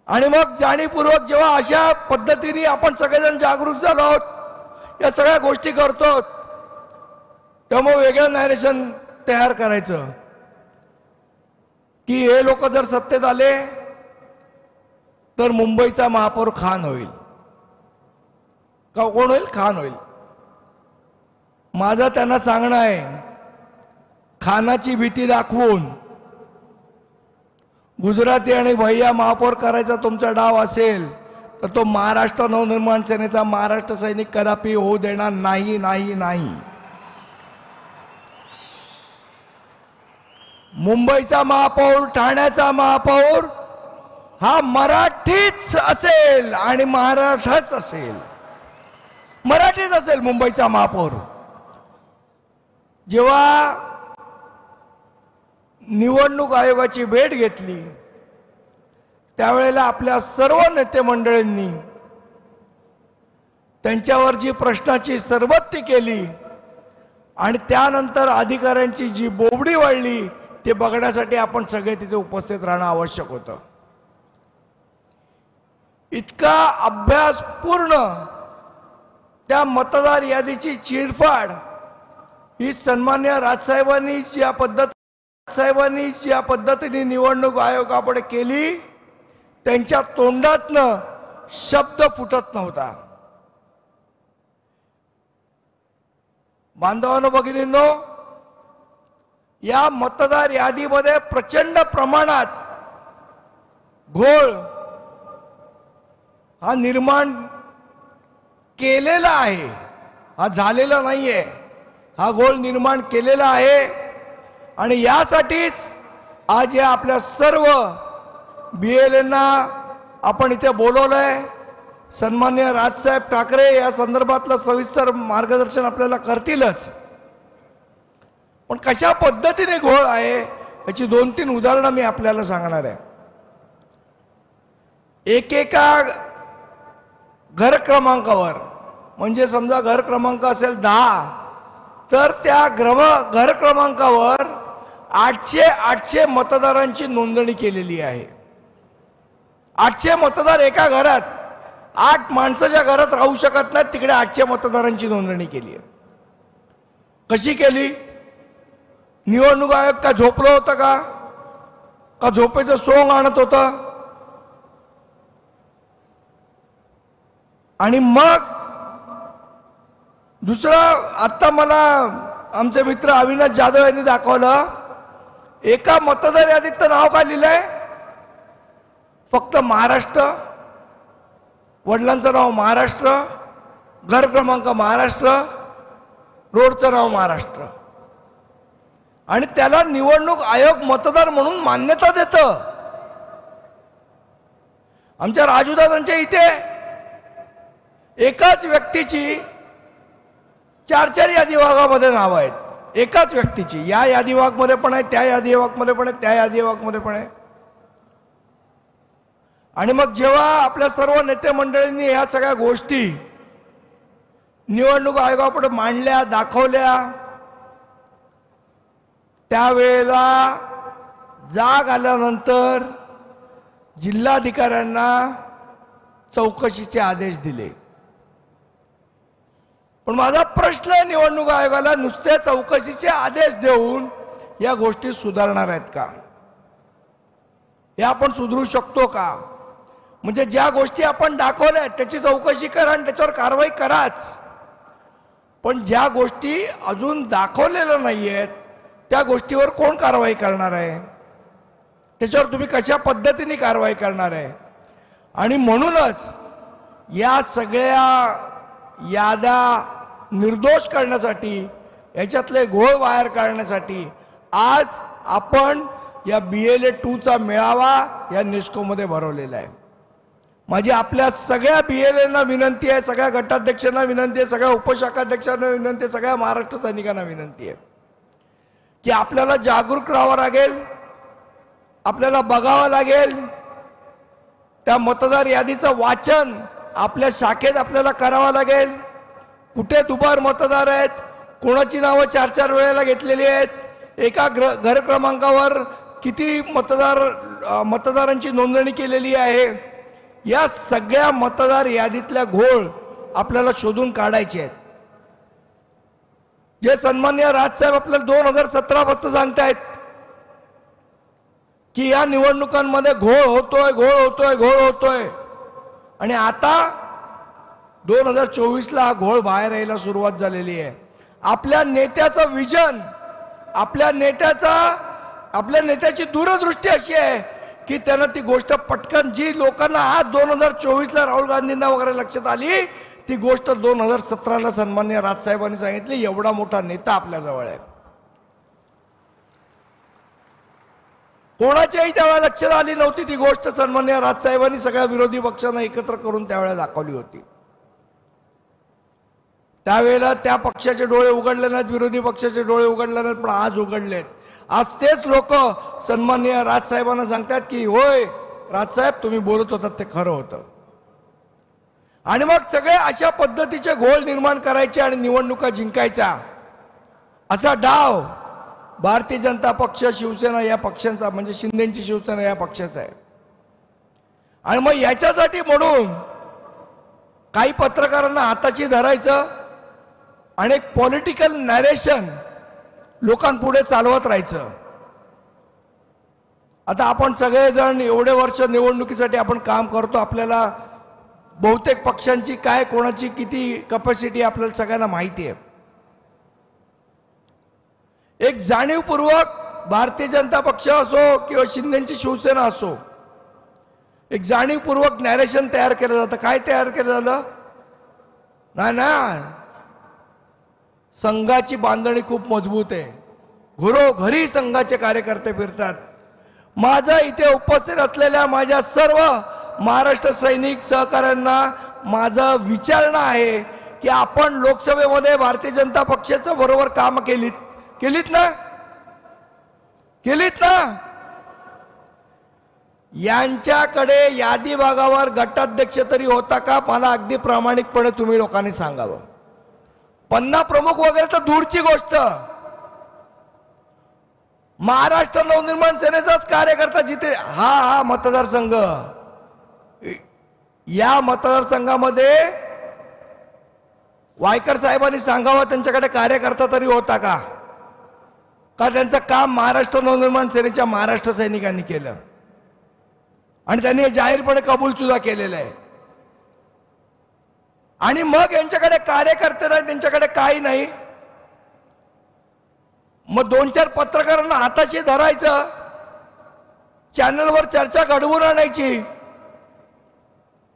आणि मग जाणीवपूर्वक जेव्हा अशा पद्धतीने आपण सगळेजण जागरूक झालो आहोत, या सगळ्या गोष्टी करतो, तेव्हा वेगळं नॅरेशन तयार करायचं की हे लोक जर सत्तेत आले तर मुंबईचा महापौर खान होईल का, कोण होईल? खान होईल. माझं त्यांना सांगणं आहे, खानाची भीती दाखवून गुजराती आणि भैया महापौर करायचा तुमचा डाव असेल तर तो महाराष्ट्र नवनिर्माण सेनेचा महाराष्ट्र सैनिक कदापि होऊ देणार नाही नाही नाही. मुंबईचा महापौर, ठाण्याचा महापौर हा मराठीच असेल आणि महाराष्ट्रच असेल, मराठीच असेल मुंबईचा महापौर. जेव्हा निवडणूक आयोगाची भेट घेतली त्यावेळेला आपल्या सर्व नेते मंडळींनी त्यांच्यावर जी प्रश्नाची सरबत्ती केली आणि त्यानंतर अधिकाऱ्यांची जी बोबडी वळली ते बघण्यासाठी आपण सगळे तिथे उपस्थित राहणं आवश्यक होतं. इतका अभ्यासपूर्ण त्या मतदार यादीची चिरफाड ही सन्मान्य राजसाहेबांनी ज्या पद्धतीने निवडणूक आयोगापुढे केली, त्यांच्या तोंडातनं शब्द फुटत नव्हता. बांधवांनो, भगिनींनो, या मतदार यादीमध्ये प्रचंड प्रमाणात घोळ हा निर्माण केलेला आहे, हा झालेला नाहीये. हा घोळ निर्माण केलेला आहे आणि यासाठीच आज या आपल्या सर्व BLAंना आपण इथे बोलवलंय. सन्मान्य राजसाहेब ठाकरे या संदर्भातलं सविस्तर मार्गदर्शन आपल्याला करतीलच, पण कशा पद्धतीने घोळ आहे याची 2-3 उदाहरणं मी आपल्याला सांगणार आहे. एकेका घर क्रमांकावर, म्हणजे समजा घर क्रमांक असेल 10 तर त्या घर क्रमांकावर 800 मतदारांची नोंदणी केलेली आहे. 800 मतदार एका घरात, 8 माणसाच्या घरात राहू शकत नाहीत, तिकडे 800 मतदारांची नोंदणी केली आहे. कशी केली? निवडणूक आयोग का झोपलं होतं का झोपेचं सोंग आणत होतं? आणि मग दुसरं, आता मला आमचे मित्र अविनाश जाधव यांनी दाखवलं, एका मतदार यादीत नाव काय लिहिलंय? फक्त महाराष्ट्र, वडिलांचं नाव महाराष्ट्र, घर क्रमांक महाराष्ट्र, रोडचं नाव महाराष्ट्र, आणि त्याला निवडणूक आयोग मतदार म्हणून मान्यता देतं. आमच्या राजूदादांच्या इथे एकाच व्यक्तीची 4 यादी विभागामध्ये नाव आहेत. एकाच व्यक्तीची, या यादी विभागामध्ये पण आहे, त्या यादी विभागामध्ये पण आहे, त्या यादी विभागामध्ये पण आहे. आणि मग जेव्हा आपल्या सर्व नेते मंडळींनी ह्या सगळ्या गोष्टी निवडणूक आयोगापुढे मांडल्या, दाखवल्या, त्यावेळेला जाग आल्यानंतर जिल्हाधिकाऱ्यांना चौकशीचे आदेश दिले. पण माझा प्रश्न आहे, निवडणूक आयोगाला नुसते चौकशीचे आदेश देऊन या गोष्टी सुधारणार आहेत का? हे आपण सुधारू शकतो का? म्हणजे ज्या गोष्टी आपण दाखवल्या त्याची चौकशी करा आणि त्याच्यावर कारवाई कराच, पण ज्या गोष्टी अजून दाखवलेल्या नाहीयेत त्या गोष्टीवर कोण कारवाई करणार आहे? त्याच्यावर तुम्ही कशा पद्धतीने कारवाई करणार आहे? आणि म्हणूनच या सगळ्या याद्या निर्दोष करण्यासाठी, याच्यातले घोळ बाहेर काढण्यासाठी आज आपण या BLA 2चा मेळावा या निस्कोमध्ये भरवलेला आहे. माझी आपल्या सगळ्या BLAंना विनंती आहे, सगळ्या गटाध्यक्षांना विनंती आहे, सगळ्या उपशाखाध्यक्षांना विनंती आहे, सगळ्या महाराष्ट्र सैनिकांना विनंती आहे की आपल्याला जागरूक राहावं लागेल, आपल्याला बघावं लागेल, त्या मतदार यादीचं वाचन आपल्या शाखेत आपल्याला करावं लागेल. कुठे दुबार मतदार आहेत, कोणाची नावं 4 वेळेला घेतलेली आहेत, एका घर क्रमांकावर किती मतदारांची नोंदणी केलेली आहे, या सगळ्या मतदार यादीतल्या घोळ आपल्याला शोधून काढायचे आहेत. जे सन्माननीय राजसाहेब आपल्याला 2017 पासून सांगतायत की या निवडणुकांमध्ये घोळ होतोय, आणि आता 2024ला हा घोळ बाहेर यायला सुरुवात झालेली आहे. आपल्या नेत्याचं विजन, आपल्या नेत्याची दूरदृष्टी अशी आहे की त्यांना ती गोष्ट पटकन, जी लोकांना आज 2024ला राहुल गांधींना वगैरे लक्षात आली, ती गोष्ट 2017ला सन्माननीय राजसाहेबांनी सांगितली. एवढा मोठा नेता आपल्या जवळ आहे. कोणाच्याही त्यावेळेला लक्षात आली नव्हती ती गोष्ट. सन्माननीय राजसाहेबांनी सगळ्या विरोधी पक्षांना एकत्र करून त्यावेळेला दाखवली होती. त्यावेळेला त्या पक्षाचे डोळे उघडले नाहीत, विरोधी पक्षाचे डोळे उघडले नाहीत, पण आज उघडलेत. आज तेच लोक सन्माननीय राजसाहेबांना सांगतात की होय राजसाहेब, तुम्ही बोलत होतात ते खरं होतं. आणि मग सगळे अशा पद्धतीचे घोळ निर्माण करायचे आणि निवडणुका जिंकायचा, असा डाव भारतीय जनता पक्ष, शिवसेना या पक्षांचा, म्हणजे शिंदेची शिवसेना या पक्षाचा आहे. आणि मग याच्यासाठी म्हणून काही पत्रकारांना हाताशी धरायचं आणि एक पॉलिटिकल नॅरेशन लोकांपुढे चालवत राहायचं. आता आपण सगळेजण एवढे वर्ष निवडणुकीसाठी आपण काम करतो. आपल्याला बहुतेक पक्षांची काय, कोणाची किती कॅपॅसिटी आपल्याला सगळ्यांना माहिती आहे. एक जाणीवपूर्वक भारतीय जनता पक्ष असो किंवा शिंदेची शिवसेना असो, एक जाणीवपूर्वक नॅरेशन तयार केलं जातं. काय तयार केलं झालं? नाही, संघाची बांधणी खूप मजबूत आहे. घरोघरी संघाचे कार्यकर्ते फिरतात. माझा इथे उपस्थित असलेल्या माझ्या सर्व महाराष्ट्र सैनिक सहकाऱ्यांना माझं विचारणं आहे की आपण लोकसभेमध्ये भारतीय जनता पक्षाचं बरोबर काम केलीत ना? यांच्याकडे यादी भागावर गटाध्यक्ष तरी होता का? मला अगदी प्रामाणिकपणे तुम्ही लोकांनी सांगावं. पन्ना प्रमुख वगैरे तर दूरची गोष्ट. महाराष्ट्र नवनिर्माण सेनेचाच कार्यकर्ता जिथे हा मतदारसंघ, या मतदारसंघामध्ये वायकर साहेबांनी सांगावं त्यांच्याकडे कार्यकर्ता तरी होता का? का त्यांचं काम महाराष्ट्र नवनिर्माण सेनेच्या महाराष्ट्र सैनिकांनी केलं आणि त्यांनी हे जाहीरपणे कबूल सुद्धा केलेलं आहे. आणि मग यांच्याकडे कार्यकर्ते नाही, त्यांच्याकडे काही नाही. मग 2-4 पत्रकारांना हाताशी धरायचं, चॅनलवर चर्चा घडवून आणायची.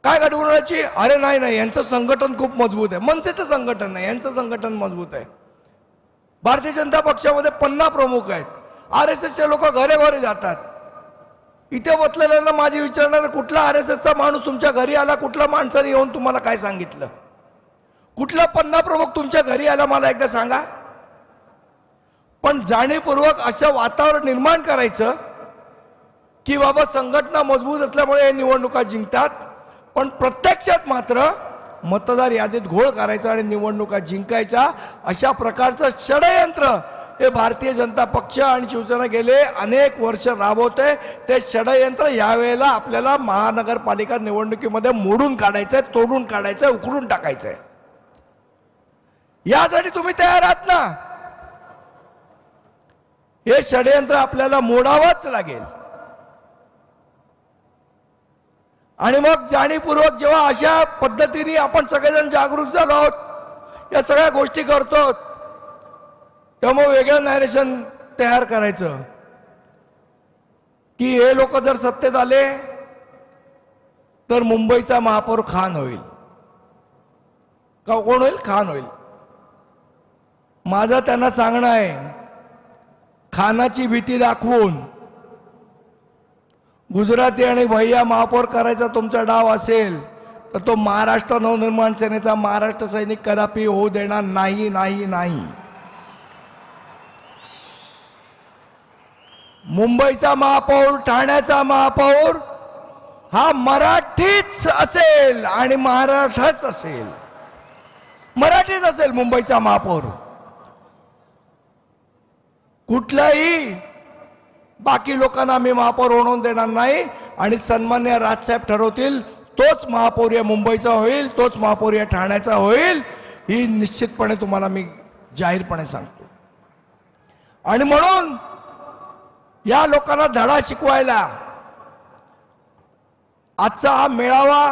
काय घडवून आणायची? अरे नाही, यांचं संघटन खूप मजबूत आहे. मनसेचं संघटन नाही, यांचं संघटन मजबूत आहे. भारतीय जनता पक्षामध्ये 50 प्रमुख आहेत. RSSचे लोक घरे जातात. इथे बसलेल्यांना माझी विचारणार, कुठला RSSचा माणूस तुमच्या घरी आला? कुठल्या माणसाने येऊन तुम्हाला काय सांगितलं? कुठला 50 प्रमुख तुमच्या घरी आला मला एकदा सांगा. पण जाणीवपूर्वक असं वातावरण निर्माण करायचं की बाबा संघटना मजबूत असल्यामुळे हे निवडणुका जिंकतात, पण प्रत्यक्षात मात्र मतदार यादीत घोळ करायचा आणि निवडणुका जिंकायच्या, अशा प्रकारचं षडयंत्र हे भारतीय जनता पक्ष आणि शिवसेना गेले अनेक वर्ष राबवते. ते षडयंत्र यावेळेला आपल्याला महानगरपालिका निवडणुकीमध्ये मोडून काढायचंय, तोडून काढायचंय, उखडून टाकायचंय. यासाठी तुम्ही तयार आहात ना? हे षडयंत्र आपल्याला मोडावंच लागेल. आणि मग जाणीवपूर्वक जेव्हा अशा पद्धतीने आपण सगळेजण जागरूक झालो आहोत, या सगळ्या गोष्टी करतो, तेव्हा वेगळं नॅरेशन तयार करायचं की हे लोक जर सत्तेत आले तर मुंबईचा महापौर खान होईल. का कोण होईल? खान होईल. माझं त्यांना सांगणं आहे, खानाची भीती दाखवून गुजराती आणि भैया महापौर करायचा तुमचा डाव असेल तर तो महाराष्ट्र नवनिर्माण सेनेचा महाराष्ट्र सैनिक कदापि होऊ देणार नाही. मुंबईचा महापौर, ठाण्याचा महापौर हा मराठीच असेल आणि महाराष्ट्रच असेल. मराठीच असेल मुंबईचा महापौर. कुठलाही बाकी लोकांना आम्ही महापौर होऊन देणार नाही. आणि सन्मान्य राजसाहेब ठरवतील तोच महापौर या मुंबईचा होईल, तोच महापौर या ठाण्याचा होईल, ही निश्चितपणे तुम्हाला मी जाहीरपणे सांगतो. आणि म्हणून या लोकांना धडा शिकवायला आजचा हा मेळावा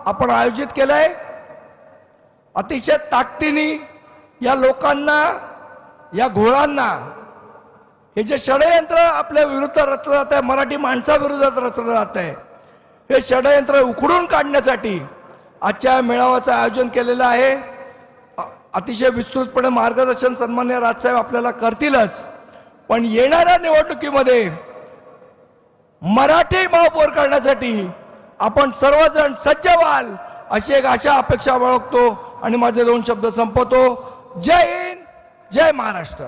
आपण आयोजित केलाय. अतिशय ताकदीने या लोकांना, या घोळांना, हे जे षडयंत्र आपल्या विरुद्ध रचलं जात आहे, मराठी माणसाविरोधात रचलं जात आहे, हे षडयंत्र उखडून काढण्यासाठी आजच्या मेळाव्याचं आयोजन केलेलं आहे. अतिशय विस्तृतपणे मार्गदर्शन सन्मान्य राजसाहेब आपल्याला करतीलच, पण येणाऱ्या निवडणुकीमध्ये मराठी महापौर करण्यासाठी आपण सर्वजण सज्ज व्हाल अशी एक आशा अपेक्षा बाळगतो आणि माझे 2 शब्द संपवतो. जय हिंद, जय महाराष्ट्र.